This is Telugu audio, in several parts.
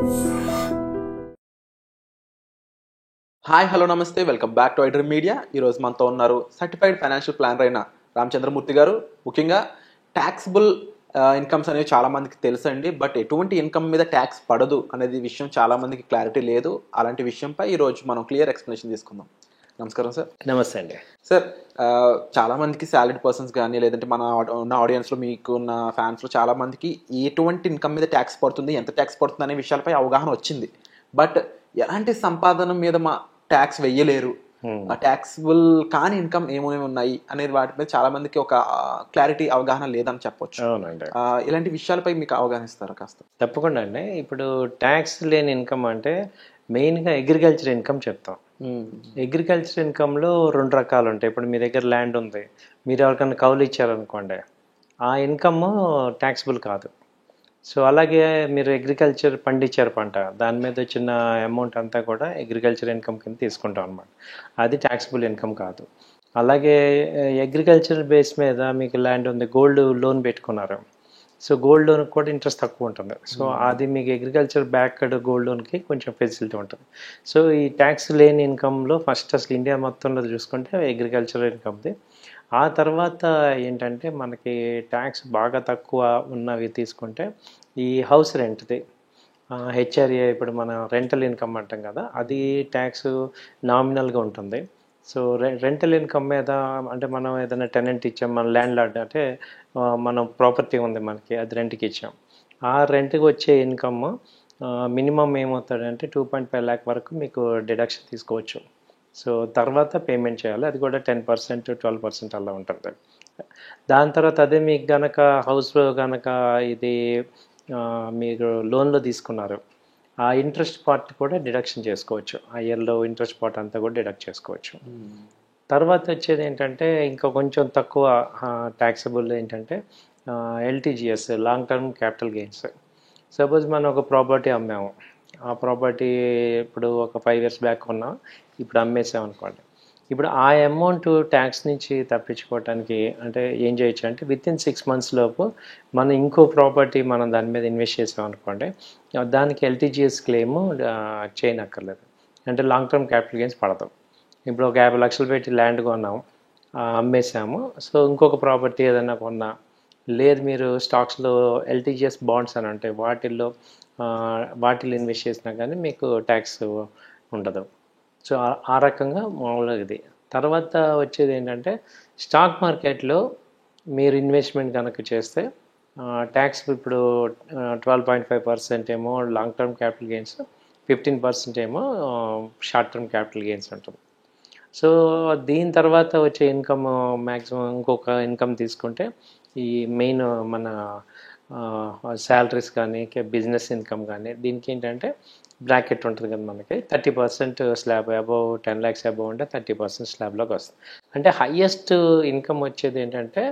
హాయ్ హలో నమస్తే welcome back to iDream media. ఈరోజు మనతో ఉన్నారు సర్టిఫైడ్ ఫైనాన్షియల్ ప్లానర్ అయిన రామచంద్రమూర్తి గారు. ముఖ్యంగా ట్యాక్సిబుల్ ఇన్కమ్స్ అనేవి చాలామందికి తెలుసండి, బట్ ఎటువంటి ఇన్కమ్ మీద ట్యాక్స్ పడదు అనేది విషయం చాలామందికి క్లారిటీ లేదు. అలాంటి విషయంపై ఈరోజు మనం క్లియర్ ఎక్స్ప్లెనేషన్ తీసుకుందాం. నమస్కారం సార్. నమస్తే అండి సార్. చాలామందికి సాలరీడ్ పర్సన్స్ కానీ లేదంటే మన ఉన్న ఆడియన్స్లో మీకు ఉన్న ఫ్యాన్స్లో చాలామందికి ఎటువంటి ఇన్కమ్ మీద ట్యాక్స్ పడుతుంది, ఎంత ట్యాక్స్ పడుతుంది అనే విషయాలపై అవగాహన వచ్చింది. బట్ ఎలాంటి సంపాదన మీద మా ట్యాక్స్ వెయ్యలేరు, ట్యాక్సిబుల్ కాని ఇన్కమ్ ఏమేమి ఉన్నాయి అనేది వాటి మీద చాలా మందికి ఒక క్లారిటీ అవగాహన లేదని చెప్పొచ్చు. అవునండి. ఇలాంటి విషయాలపై మీకు అవగాహన ఇస్తారా కాస్త? తప్పకుండా అండి. ఇప్పుడు ట్యాక్స్ లేని ఇన్కమ్ అంటే మెయిన్గా అగ్రికల్చర్ ఇన్కమ్ చెప్తాం. అగ్రికల్చర్ ఇన్కంలో 2 రకాలు ఉంటాయి. ఇప్పుడు మీ దగ్గర ల్యాండ్ ఉంది, మీరు ఎవరికైనా కౌలు ఇచ్చారనుకోండి, ఆ ఇన్కమ్ ట్యాక్సిబుల్ కాదు. సో అలాగే మీరు అగ్రికల్చర్ పండించారు పంట, దాని మీద వచ్చిన అమౌంట్ అంతా కూడా అగ్రికల్చర్ ఇన్కమ్ కింద తీసుకుంటాం అనమాట. అది ట్యాక్సిబుల్ ఇన్కమ్ కాదు. అలాగే అగ్రికల్చర్ బేస్ మీద మీకు ల్యాండ్ ఉంది, గోల్డ్ లోన్ పెట్టుకున్నారు, సో గోల్డ్ లోన్ కూడా ఇంట్రెస్ట్ తక్కువ ఉంటుంది. సో అది మీకు అగ్రికల్చర్ బ్యాక్డ్ గోల్డ్ లోన్కి కొంచెం ఫెసిలిటీ ఉంటుంది. సో ఈ ట్యాక్స్ లేని ఇన్కంలో ఫస్ట్ అసలు ఇండియా మొత్తంలో చూసుకుంటే అగ్రికల్చర్ ఇన్కమ్ది. ఆ తర్వాత ఏంటంటే మనకి ట్యాక్స్ బాగా తక్కువ ఉన్నవి తీసుకుంటే ఈ హౌస్ రెంట్ది, హెచ్ఆర్ఏ, ఇప్పుడు మన రెంటల్ ఇన్కమ్ అంటాం కదా, అది ట్యాక్స్ నామినల్గా ఉంటుంది. సో రెంటల్ ఇన్కమ్ మీద అంటే మనం ఏదైనా టెనెంట్ ఇచ్చాం, మన ల్యాండ్ లార్డ్ అంటే మనం ప్రాపర్టీ ఉంది మనకి, అది రెంట్కి ఇచ్చాం, ఆ రెంట్కి వచ్చే ఇన్కమ్ మినిమం ఏమవుతాడంటే 2.5 lakh వరకు మీకు డిడక్షన్ తీసుకోవచ్చు. సో తర్వాత పేమెంట్ చేయాలి, అది కూడా 10%, 12% అలా ఉంటుంది. దాని తర్వాత అదే మీకు గనక హౌస్లో గనక ఇది మీరు లోన్లో తీసుకున్నారు, ఆ ఇంట్రెస్ట్ పార్ట్ కూడా డిడక్షన్ చేసుకోవచ్చు. ఆ ఇయర్లో ఇంట్రెస్ట్ పార్ట్ అంతా కూడా డిడక్ట్ చేసుకోవచ్చు. తర్వాత వచ్చేది ఏంటంటే ఇంకా కొంచెం తక్కువ ట్యాక్సబుల్ ఏంటంటే LTGS, long term capital gains. Suppose మనం ఒక ప్రాపర్టీ అమ్మాము, ఆ ప్రాపర్టీ ఇప్పుడు ఒక 5 years బ్యాక్ కొన్నాం, ఇప్పుడు అమ్మేసాం అనుకోండి. ఇప్పుడు ఆ అమౌంట్ ట్యాక్స్ నుంచి తప్పించుకోవడానికి అంటే ఏం చేయొచ్చు అంటే వితిన్ 6 months లోపు మనం ఇంకో ప్రాపర్టీ మనం దాని మీద ఇన్వెస్ట్ చేసాం అనుకోండి, దానికి ఎల్టీజీఎస్ క్లెయిమ్ చేయనక్కర్లేదు. అంటే లాంగ్ టర్మ్ క్యాపిటల్ గెయిన్స్ పడతాం. ఇప్పుడు ఒక 50 లక్షలు పెట్టి ల్యాండ్ కొన్నాం, అమ్మేసాము, సో ఇంకొక ప్రాపర్టీ ఏదైనా కొన్నా, లేదు మీరు స్టాక్స్లో ఎల్టీజీఎస్ బాండ్స్ అని ఉంటాయి, వాటిలో ఇన్వెస్ట్ చేసినా కానీ మీకు ట్యాక్స్ ఉండదు. సో ఆ రకంగా మామూలుగా ఇది. తర్వాత వచ్చేది ఏంటంటే స్టాక్ మార్కెట్లో మీరు ఇన్వెస్ట్మెంట్ కనుక చేస్తే ట్యాక్స్ ఇప్పుడు 12.5% ఏమో లాంగ్ టర్మ్ క్యాపిటల్ గెయిన్స్, 15% ఏమో షార్ట్ టర్మ్ క్యాపిటల్ గెయిన్స్ ఉంటుంది. సో దీని తర్వాత వచ్చే ఇన్కమ్ మ్యాక్సిమం ఇంకొక ఇన్కమ్ తీసుకుంటే ఈ మెయిన్ మన శాలరీస్ కానీ బిజినెస్ ఇన్కమ్ కానీ, దీనికి ఏంటంటే బ్రాకెట్ ఉంటుంది కదా మనకి, 30% స్లాబ్, అబౌవ్ 10 lakhs అబౌవ్ ఉంటే 30% స్లాబ్లోకి వస్తుంది. అంటే హయ్యెస్ట్ ఇన్కమ్ వచ్చేది ఏంటంటే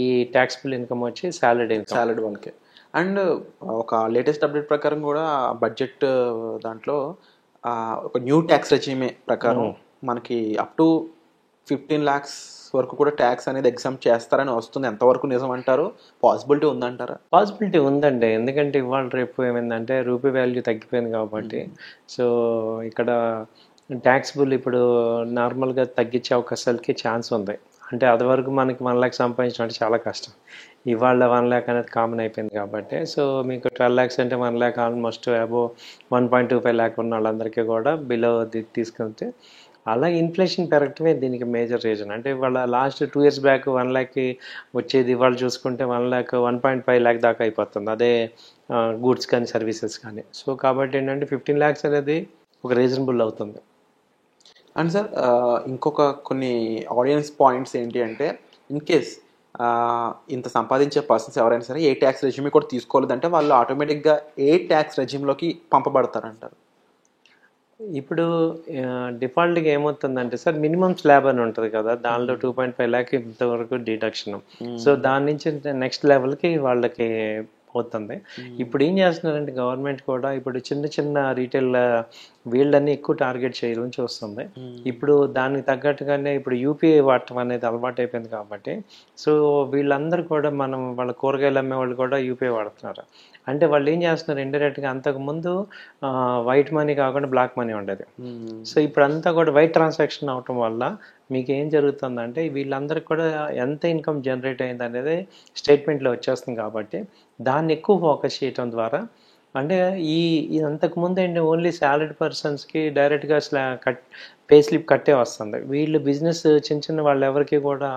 ఈ ట్యాక్సిబుల్ ఇన్కమ్ వచ్చి సాలరీ వాళ్ళకి. అండ్ ఒక లేటెస్ట్ అప్డేట్ ప్రకారం కూడా బడ్జెట్ దాంట్లో ఒక న్యూ ట్యాక్స్ రెజీమే ప్రకారం మనకి అప్ టు 15 lakhs వరకు కూడా ట్యాక్స్ అనేది ఎగ్జామ్ట్ చేస్తారని వస్తుంది. ఎంతవరకు నిజం అంటారు? పాసిబిలిటీ ఉందంటారా? పాసిబిలిటీ ఉందండి, ఎందుకంటే ఇవాళ రేపు ఏమైందంటే రూపీ వాల్యూ తగ్గిపోయింది కాబట్టి, సో ఇక్కడ ట్యాక్సిబుల్ ఇప్పుడు నార్మల్గా తగ్గించే అవకాశాలకి ఛాన్స్ ఉంది. అంటే అది వరకు మనకి 1 lakh సంపాదించడం అంటే చాలా కష్టం, ఇవాళ 1 lakh అనేది కామన్ అయిపోయింది కాబట్టి. సో మీకు 12 lakhs అంటే 1 lakh ఆల్మోస్ట్ అబోవ్ 1.25 lakh ఉన్న వాళ్ళందరికీ కూడా బిలో తీసుకెళ్తే, అలాగే ఇన్ఫ్లేషన్ పెరగటమే దీనికి మేజర్ రీజన్. అంటే ఇవాళ లాస్ట్ 2 years బ్యాక్ 1 lakh వచ్చేది ఇవాళ చూసుకుంటే 1 lakh 1.5 lakh దాకా అయిపోతుంది, అదే గూడ్స్ కానీ సర్వీసెస్ కానీ. సో కాబట్టి ఏంటంటే 15 lakhs అనేది ఒక రీజనబుల్ అవుతుంది. అండ్ సార్ ఇంకొక కొన్ని ఆడియన్స్ పాయింట్స్ ఏంటి అంటే, ఇన్ కేస్ ఇంత సంపాదించే పర్సన్స్ ఎవరైనా సరే ఏ ట్యాక్స్ రెజ్యూమ్ కూడా తీసుకోలేదంటే వాళ్ళు ఆటోమేటిక్గా ఏ ట్యాక్స్ రెజ్యూమ్లోకి పంపబడతారంటారు? ఇప్పుడు డిఫాల్ట్గా ఏమవుతుందంటే సార్, మినిమం స్లాబ్ అని ఉంటుంది కదా, దానిలో 2.5 lakh ఇంతవరకు డిడక్షన్. సో దాని నుంచి నెక్స్ట్ లెవెల్కి వాళ్ళకి పోతుంది. ఇప్పుడు ఏం చేస్తున్నారంటే గవర్నమెంట్ కూడా ఇప్పుడు చిన్న చిన్న రీటైల్ వీళ్ళని ఎక్కువ టార్గెట్ చేయడం చూస్తుంది. ఇప్పుడు దానికి తగ్గట్టుగానే ఇప్పుడు యూపీఐ వాడటం అనేది అలవాటు అయిపోయింది కాబట్టి, సో వీళ్ళందరూ కూడా వాళ్ళ కూరగాయలు అమ్మే వాళ్ళు కూడా యూపీఐ వాడుతున్నారు. అంటే వాళ్ళు ఏం చేస్తున్నారు ఇండైరెక్ట్గా, అంతకుముందు వైట్ మనీ కాకుండా బ్లాక్ మనీ ఉండేది. సో ఇప్పుడు అంతా కూడా వైట్ ట్రాన్సాక్షన్ అవటం వల్ల మీకు ఏం జరుగుతుందంటే వీళ్ళందరికీ కూడా ఎంత ఇన్కమ్ జనరేట్ అయింది అనేది స్టేట్మెంట్లో వచ్చేస్తుంది. కాబట్టి దాన్ని ఎక్కువ ఫోకస్ చేయటం ద్వారా, అంటే ఈ అంతకుముందు ఏంటి ఓన్లీ సాలరీడ్ పర్సన్స్కి డైరెక్ట్గా పే స్లిప్ కట్టే వస్తుంది. వీళ్ళు బిజినెస్ చిన్న వాళ్ళు ఎవరికి కూడా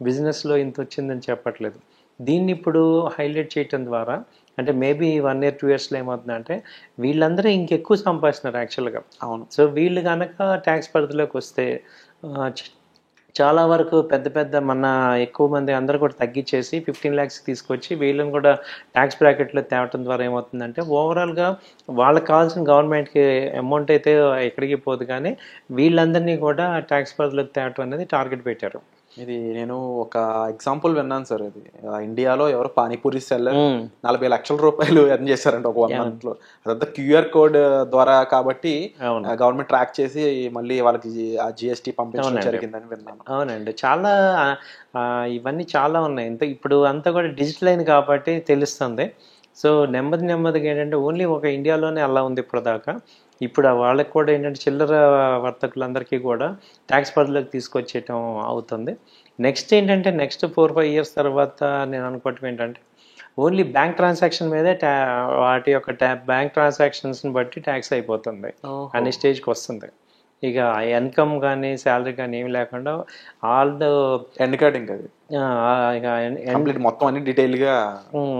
బిజినెస్లో ఇంత వచ్చిందని చెప్పట్లేదు. దీన్ని ఇప్పుడు హైలైట్ చేయటం ద్వారా, అంటే మేబీ 1 year 2 yearsలో ఏమవుతుందంటే వీళ్ళందరూ ఇంకెక్కువ సంపాదిస్తున్నారు యాక్చువల్గా. అవును. సో వీళ్ళు కనుక ట్యాక్స్ పరిధిలోకి వస్తే చాలా వరకు పెద్ద మన ఎక్కువ మంది అందరూ కూడా తగ్గించేసి 15 lakhs తీసుకొచ్చి వీళ్ళని కూడా ట్యాక్స్ బ్రాకెట్లో తేవటం ద్వారా ఏమవుతుందంటే ఓవరాల్గా వాళ్ళకి కావాల్సిన గవర్నమెంట్కి అమౌంట్ అయితే ఎక్కడికి పోదు, కానీ వీళ్ళందరినీ కూడా ట్యాక్స్ పరిధిలోకి తేవటం అనేది టార్గెట్ పెట్టారు. ఇది నేను ఒక ఎగ్జాంపుల్ విన్నాను సార్. ఇది ఇండియాలో ఎవరో పానీపూరి సెల్లర్ 40 లక్షల రూపాయలు ఎర్న్ చేశారంట ఒక 1 month లో. అదంతా క్యూఆర్ కోడ్ ద్వారా కాబట్టి గవర్నమెంట్ ట్రాక్ చేసి మళ్ళీ వాళ్ళకి ఆ జిఎస్టీ పంపించడం జరిగిందని విన్నాను. అవునండి, చాలా ఇవన్నీ చాలా ఉన్నాయి. ఇప్పుడు అంతా కూడా డిజిటల్ అయింది కాబట్టి తెలుస్తుంది. సో నెమ్మదిగా ఏంటంటే ఓన్లీ ఒక ఇండియాలోనే అలా ఉంది ఇప్పటిదాకా. ఇప్పుడు వాళ్ళకి కూడా ఏంటంటే చిల్లర వర్తకులందరికీ కూడా ట్యాక్స్ పరిధిలోకి తీసుకొచ్చేయటం అవుతుంది. నెక్స్ట్ ఏంటంటే నెక్స్ట్ 4-5 years తర్వాత నేను అనుకోవటం ఏంటంటే ఓన్లీ బ్యాంక్ ట్రాన్సాక్షన్ మీదే వాటి యొక్క బ్యాంక్ ట్రాన్సాక్షన్స్ని బట్టి ట్యాక్స్ అయిపోతుంది అనే స్టేజ్కి వస్తుంది. ఇక ఇన్కమ్ కానీ శాలరీ కానీ ఏమి లేకుండా ఆల్ ద ఎండ్ కార్డింగ్ అది ఇక మొత్తం అన్ని డీటెయిల్గా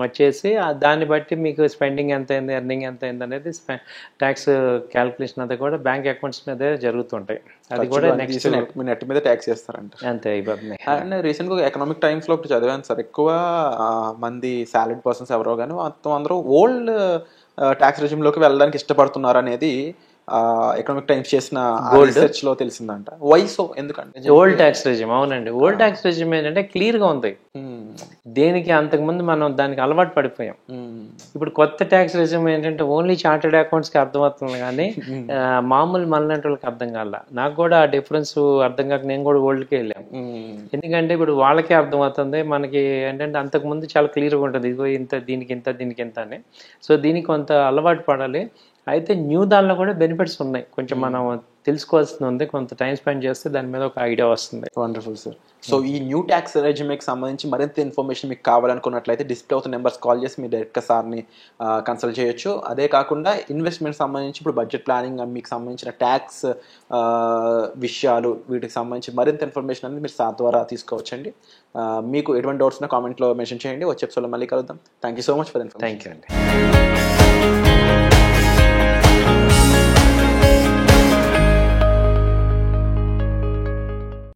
వచ్చేసి దాన్ని బట్టి మీకు స్పెండింగ్ ఎంత అయింది, ఎర్నింగ్ ఎంత అయింది అనేది ట్యాక్స్ క్యాల్కులేషన్ అంతా కూడా బ్యాంక్ అకౌంట్స్ మీదే జరుగుతుంటాయి. అది కూడా నెక్స్ట్ నెట్ మీద ట్యాక్స్ చేస్తారంట. అంతే అయిపోతుంది. అండ్ రీసెంట్గా ఎకనామిక్ టైమ్స్లో ఇప్పుడు చదివాను సార్, ఎక్కువ మంది సాలరీడ్ పర్సన్స్ ఎవరో కానీ మొత్తం అందరూ ఓల్డ్ ట్యాక్స్ రెజ్యూమ్లోకి వెళ్ళడానికి ఇష్టపడుతున్నారు అనేది ఎకనామిక్ టైమ్స్ చేసిన రీసెర్చ్ లో తెలిసిందంట. వైసో ఎందుకంటే ఓల్డ్ ట్యాక్స్ రెజ్యూమ్. అవునండి, ఓల్డ్ ట్యాక్స్ రెజ్యూమ్ ఏంటంటే క్లియర్ గా ఉంది. దేనికి అంతకుముందు మనం దానికి అలవాటు పడిపోయాం. ఇప్పుడు కొత్త ట్యాక్స్ రెజ్యూమ్ ఏంటంటే ఓన్లీ చార్టెడ్ అకౌంట్స్ కి అర్థమవుతుంది, కానీ మామూలు మనలాంటి వాళ్ళకి అర్థం కాల. నాకు కూడా ఆ డిఫరెన్స్ అర్థం కాక నేను కూడా ఓల్డ్కి వెళ్ళాను. ఎందుకంటే ఇప్పుడు వాళ్ళకే అర్థమవుతుంది, మనకి ఏంటంటే అంతకుముందు చాలా క్లియర్గా ఉంటుంది, ఇదిగో ఇంత దీనికి ఇంత అని. సో దీనికి కొంత అలవాటు పడాలి. అయితే న్యూ దానిలో కూడా బెనిఫిట్స్ ఉన్నాయి, కొంచెం మనం తెలుసుకోవాల్సింది ఉంది. కొంత టైం స్పెండ్ చేస్తే దాని మీద ఒక ఐడియా వస్తుంది. Wonderful sir. సో ఈ న్యూ ట్యాక్స్ రెజ్యూమ్కి సంబంధించి మరింత ఇన్ఫర్మేషన్ మీకు కావాలనుకున్నట్లయితే డిస్ప్లే అవుతున్న నెంబర్స్ కాల్ చేసి మీరు డైరెక్ట్గా సార్ని కన్సల్ట్ చేయొచ్చు. అదే కాకుండా ఇన్వెస్ట్మెంట్ సంబంధించి ఇప్పుడు బడ్జెట్ ప్లానింగ్ మీకు సంబంధించిన ట్యాక్స్ విషయాలు వీటికి సంబంధించి మరింత ఇన్ఫర్మేషన్ అనేది మీరు సార్ ద్వారా తీసుకోవచ్చండి. మీకు ఎటువంటి డౌట్స్ ఉన్నా కామెంట్లో మెన్షన్ చేయండి. వచ్చే ఎపిసోడ్లో మళ్ళీ కలుద్దాం. Thank you so much for the information. Thank you అండి.